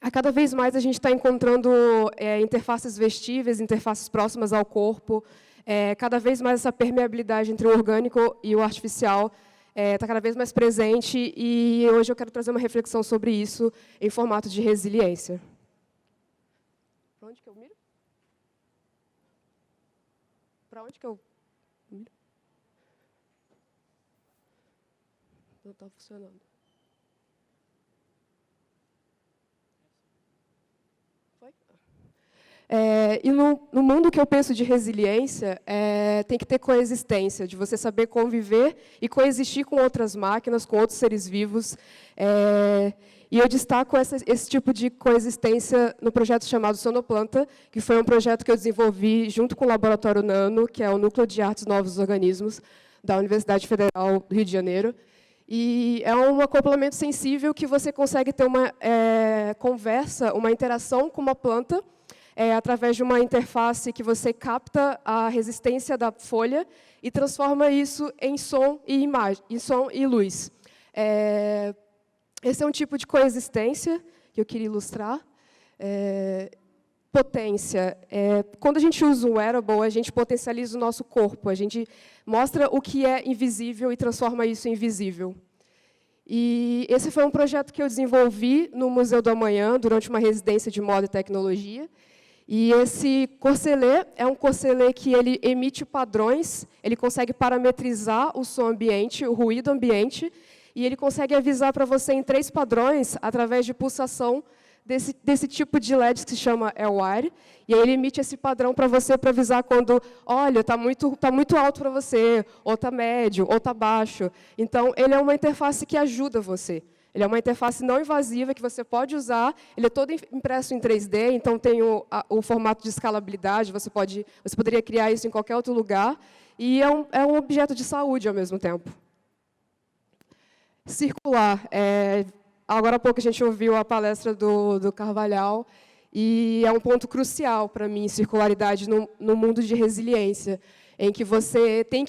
A cada vez mais a gente está encontrando interfaces vestíveis, interfaces próximas ao corpo. Cada vez mais essa permeabilidade entre o orgânico e o artificial está cada vez mais presente, e hoje eu quero trazer uma reflexão sobre isso em formato de resiliência. Para onde que eu miro? Para onde que eu miro? Não está funcionando. E no mundo que eu penso de resiliência, tem que ter coexistência, de você saber conviver e coexistir com outras máquinas, com outros seres vivos. E eu destaco esse tipo de coexistência no projeto chamado Sonoplanta, que foi um projeto que eu desenvolvi junto com o Laboratório Nano, que é o Núcleo de Artes Novos Organismos, da Universidade Federal do Rio de Janeiro. E é um acoplamento sensível que você consegue ter uma conversa, uma interação com uma planta, através de uma interface que você capta a resistência da folha e transforma isso em som e imagem, em som e luz. Esse é um tipo de coexistência que eu queria ilustrar. Potência. Quando a gente usa um wearable, a gente potencializa o nosso corpo, a gente mostra o que é invisível e transforma isso em visível. E esse foi um projeto que eu desenvolvi no Museu do Amanhã, durante uma residência de moda e tecnologia. E esse corselet é um corselet que ele emite padrões, ele consegue parametrizar o som ambiente, o ruído ambiente, e ele consegue avisar para você em 3 padrões, através de pulsação desse tipo de LED que se chama Airwire, e aí ele emite esse padrão para você, para avisar quando, olha, está muito alto para você, ou está médio, ou está baixo. Então, ele é uma interface que ajuda você. Ele é uma interface não invasiva que você pode usar, ele é todo impresso em 3D, então tem o formato de escalabilidade, você poderia criar isso em qualquer outro lugar, e é um objeto de saúde ao mesmo tempo. Circular. Agora há pouco a gente ouviu a palestra do Carvalhal, e é um ponto crucial para mim, circularidade no mundo de resiliência, em que você tem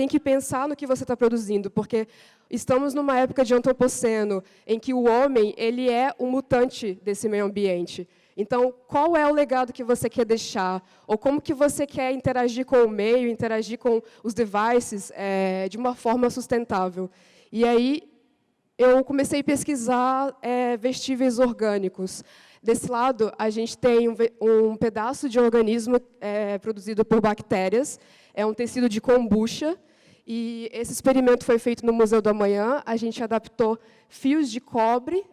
que pensar no que você está produzindo, porque estamos numa época de antropoceno, em que o homem ele é um mutante desse meio ambiente. Então, qual é o legado que você quer deixar? Ou como que você quer interagir com o meio, interagir com os devices de uma forma sustentável? E aí, eu comecei a pesquisar vestíveis orgânicos. Desse lado, a gente tem um pedaço de organismo produzido por bactérias, é um tecido de kombucha, e esse experimento foi feito no Museu do Amanhã. A gente adaptou fios de cobre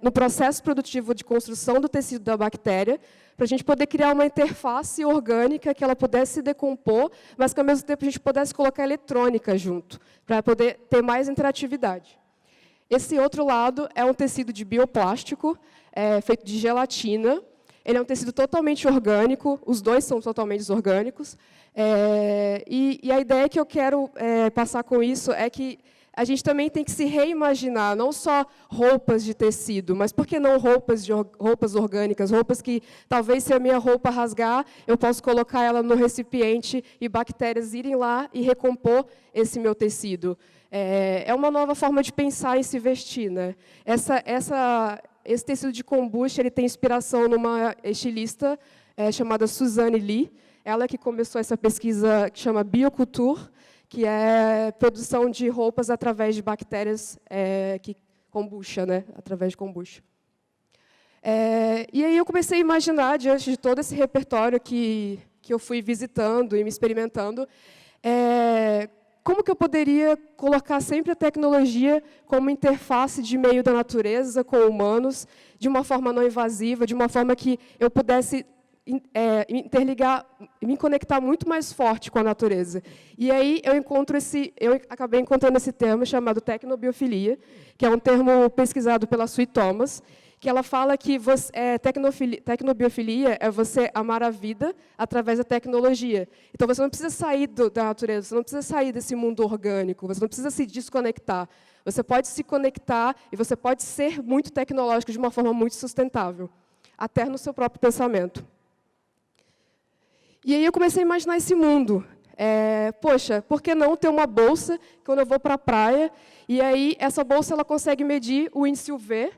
no processo produtivo de construção do tecido da bactéria, para a gente poder criar uma interface orgânica que ela pudesse decompor, mas que, ao mesmo tempo, a gente pudesse colocar eletrônica junto, para poder ter mais interatividade. Esse outro lado é um tecido de bioplástico, feito de gelatina. Ele é um tecido totalmente orgânico, os dois são totalmente orgânicos. E a ideia que eu quero passar com isso é que a gente também tem que se reimaginar, não só roupas de tecido, mas por que não roupas orgânicas, roupas que, talvez, se a minha roupa rasgar, eu posso colocar ela no recipiente e bactérias irem lá e recompor esse meu tecido. É uma nova forma de pensar em se vestir, né? Esse tecido de kombucha ele tem inspiração numa estilista chamada Suzanne Lee. Ela que começou essa pesquisa que chama Bioculture, que é produção de roupas através de bactérias kombucha, né? Através de kombucha. E aí eu comecei a imaginar, diante de todo esse repertório que eu fui visitando e me experimentando, como que eu poderia colocar sempre a tecnologia como interface de meio da natureza com humanos, de uma forma não invasiva, de uma forma que eu pudesse interligar, me conectar muito mais forte com a natureza. E aí eu acabei encontrando esse termo chamado tecnobiofilia, que é um termo pesquisado pela Sue Thomas, que ela fala que tecnobiofilia é você amar a vida através da tecnologia. Então, você não precisa sair da natureza, você não precisa sair desse mundo orgânico, você não precisa se desconectar. Você pode se conectar e você pode ser muito tecnológico de uma forma muito sustentável, até no seu próprio pensamento. E aí eu comecei a imaginar esse mundo. Poxa, por que não ter uma bolsa quando eu vou para a praia? E aí essa bolsa ela consegue medir o índice UV,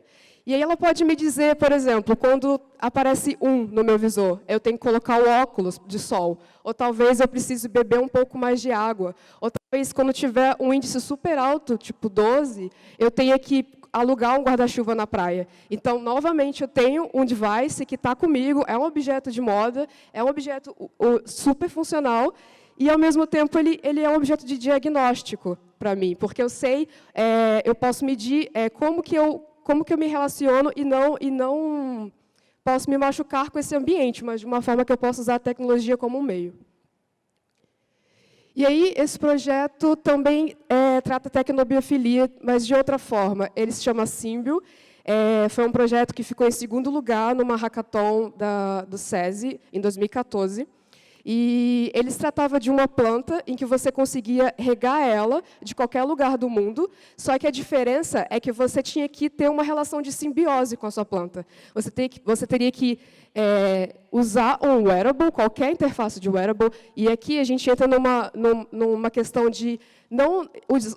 E aí ela pode me dizer, por exemplo, quando aparece no meu visor, eu tenho que colocar o óculos de sol. Ou talvez eu precise beber um pouco mais de água. Ou talvez quando tiver um índice super alto, tipo 12, eu tenha que alugar um guarda-chuva na praia. Então, novamente, eu tenho um device que está comigo, é um objeto de moda, é um objeto super funcional, e, ao mesmo tempo, ele é um objeto de diagnóstico para mim, porque eu sei, eu posso medir como que eu me relaciono e não posso me machucar com esse ambiente, mas de uma forma que eu possa usar a tecnologia como um meio. E aí, esse projeto também trata tecnobiofilia, mas de outra forma. Ele se chama Symbio. Foi um projeto que ficou em segundo lugar numa hackathon do SESI, em 2014. E ele se tratava de uma planta em que você conseguia regar ela de qualquer lugar do mundo, só que a diferença é que você tinha que ter uma relação de simbiose com a sua planta. Você teria que usar um wearable, qualquer interface de wearable, e aqui a gente entra numa questão de não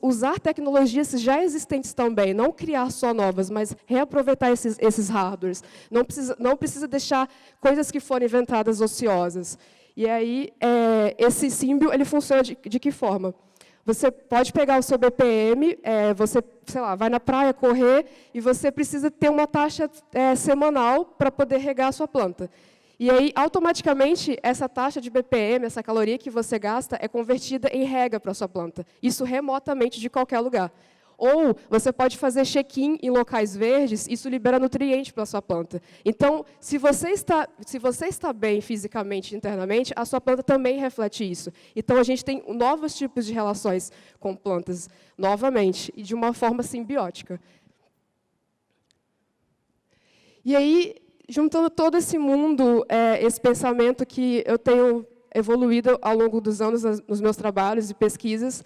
usar tecnologias já existentes também, não criar só novas, mas reaproveitar esses hardwares. Não precisa deixar coisas que foram inventadas ociosas. E aí, esse Symbio, ele funciona de que forma? Você pode pegar o seu BPM, você, sei lá, vai na praia correr e você precisa ter uma taxa semanal para poder regar a sua planta. E aí, automaticamente, essa taxa de BPM, essa caloria que você gasta, é convertida em rega para a sua planta. Isso remotamente de qualquer lugar. Ou você pode fazer check-in em locais verdes, isso libera nutriente para a sua planta. Então, se você está bem fisicamente, internamente, a sua planta também reflete isso. Então, a gente tem novos tipos de relações com plantas, novamente, e de uma forma simbiótica. E aí, juntando todo esse mundo, esse pensamento que eu tenho evoluído ao longo dos anos nos meus trabalhos e pesquisas,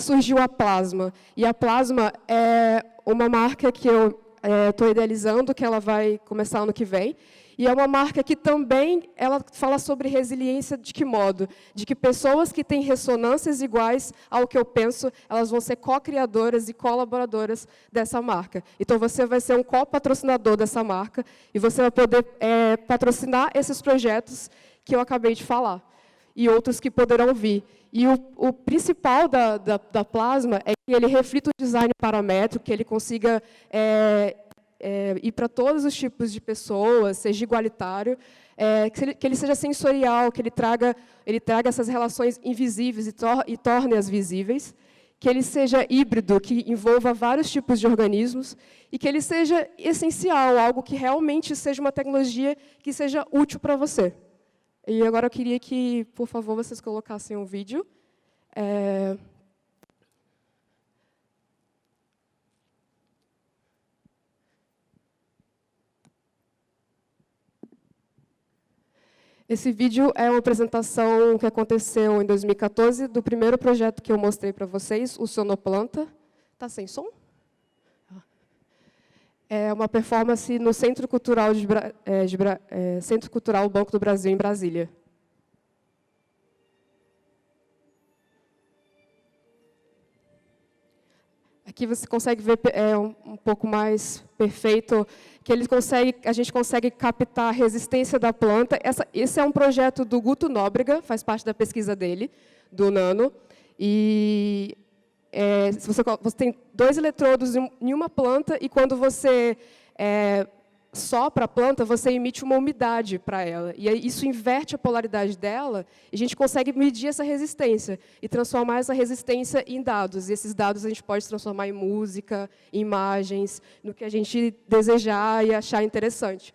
surgiu a Plasma. E a Plasma é uma marca que eu estou idealizando, que ela vai começar ano que vem. E é uma marca que também ela fala sobre resiliência de que modo? De que pessoas que têm ressonâncias iguais ao que eu penso, elas vão ser co-criadoras e colaboradoras dessa marca. Então, você vai ser um co-patrocinador dessa marca e você vai poder patrocinar esses projetos que eu acabei de falar e outros que poderão vir. E o principal da Plasma é que ele reflita o design paramétrico, que ele consiga ir para todos os tipos de pessoas, seja igualitário, que ele seja sensorial, que ele traga essas relações invisíveis e torne-as visíveis, que ele seja híbrido, que envolva vários tipos de organismos, e que ele seja essencial, algo que realmente seja uma tecnologia que seja útil para você. E agora eu queria que, por favor, vocês colocassem um vídeo. Esse vídeo é uma apresentação que aconteceu em 2014, do primeiro projeto que eu mostrei para vocês, o Sonoplanta. Está sem som? É uma performance no Centro Cultural, Centro Cultural Banco do Brasil, em Brasília. Aqui você consegue ver um pouco mais perfeito, que a gente consegue captar a resistência da planta. Esse é um projeto do Guto Nóbrega, faz parte da pesquisa dele, do Nano. E você tem 2 eletrodos em uma planta, e quando você sopra a planta, você emite uma umidade para ela. E aí, isso inverte a polaridade dela, e a gente consegue medir essa resistência e transformar essa resistência em dados. E esses dados a gente pode transformar em música, em imagens, no que a gente desejar e achar interessante.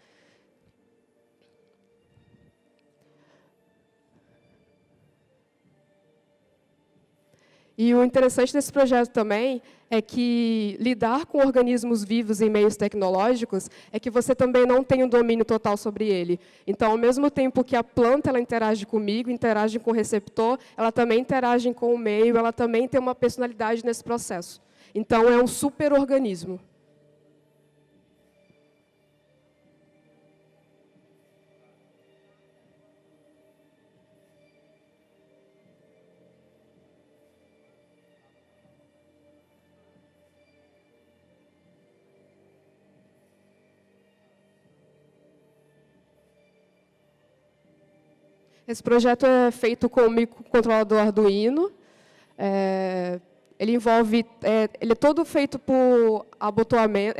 E o interessante desse projeto também é que lidar com organismos vivos em meios tecnológicos é que você também não tem um domínio total sobre ele. Então, ao mesmo tempo que a planta ela interage comigo, interage com o receptor, ela também interage com o meio, ela também tem uma personalidade nesse processo. Então, é um superorganismo. Esse projeto é feito com o microcontrolador Arduino. Ele envolve, ele é todo feito por abotoamento,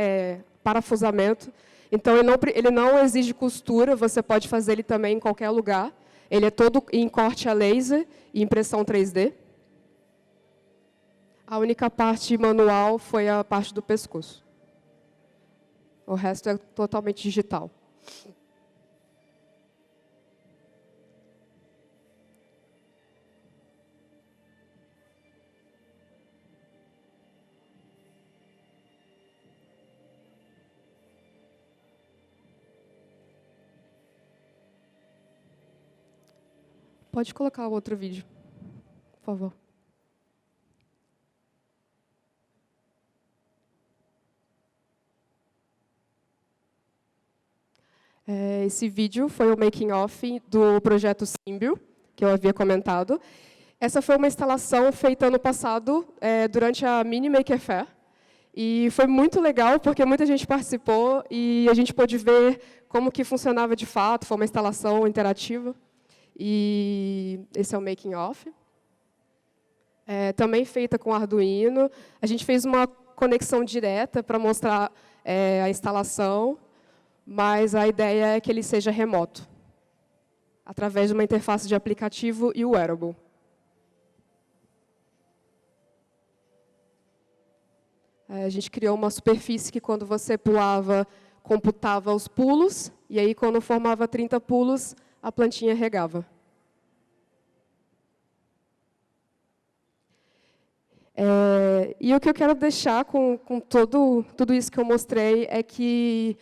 parafusamento. Então, ele não exige costura, você pode fazer ele também em qualquer lugar. Ele é todo em corte a laser e impressão 3D. A única parte manual foi a parte do pescoço. O resto é totalmente digital. Pode colocar o outro vídeo, por favor. Esse vídeo foi o making-of do projeto Symbio, que eu havia comentado. Essa foi uma instalação feita ano passado, durante a Mini Maker Faire. E foi muito legal, porque muita gente participou e a gente pôde ver como que funcionava de fato, foi uma instalação interativa. E esse é o making of. Também feita com Arduino. A gente fez uma conexão direta para mostrar a instalação, mas a ideia é que ele seja remoto, através de uma interface de aplicativo e wearable. A gente criou uma superfície que, quando você pulava, computava os pulos, e aí, quando formava 30 pulos, a plantinha regava. E o que eu quero deixar com tudo isso que eu mostrei é que,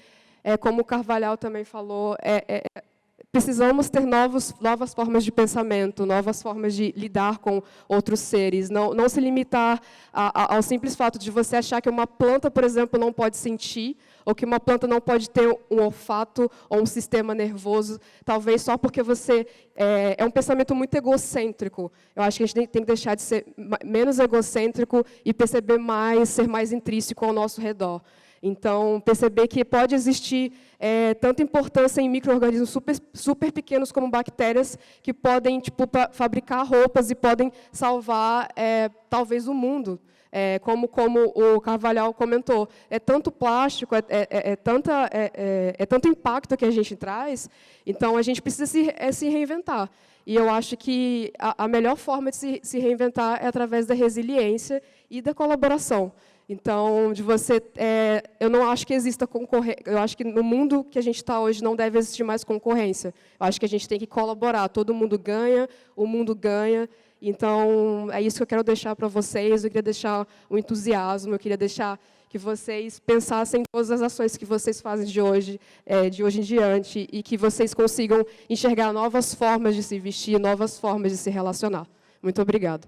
como o Carvalhal também falou, precisamos ter novas formas de pensamento, novas formas de lidar com outros seres. Não se limitar ao simples fato de você achar que uma planta, por exemplo, não pode sentir, ou que uma planta não pode ter um olfato ou um sistema nervoso, talvez só porque você... É um pensamento muito egocêntrico. Eu acho que a gente tem que deixar de ser menos egocêntrico e perceber mais, ser mais intrínseco ao nosso redor. Então, perceber que pode existir tanta importância em micro-organismos super pequenos como bactérias, que podem fabricar roupas e podem salvar, talvez, o mundo. Como o Carvalhal comentou, é tanto plástico, tanto impacto que a gente traz, então a gente precisa se reinventar. E eu acho que a melhor forma de se reinventar é através da resiliência e da colaboração. Então, eu não acho que exista concorrência. Eu acho que no mundo que a gente está hoje não deve existir mais concorrência. Eu acho que a gente tem que colaborar. Todo mundo ganha, o mundo ganha. Então, é isso que eu quero deixar para vocês. Eu queria deixar o entusiasmo, eu queria deixar que vocês pensassem em todas as ações que vocês fazem de hoje em diante, e que vocês consigam enxergar novas formas de se vestir, novas formas de se relacionar. Muito obrigada.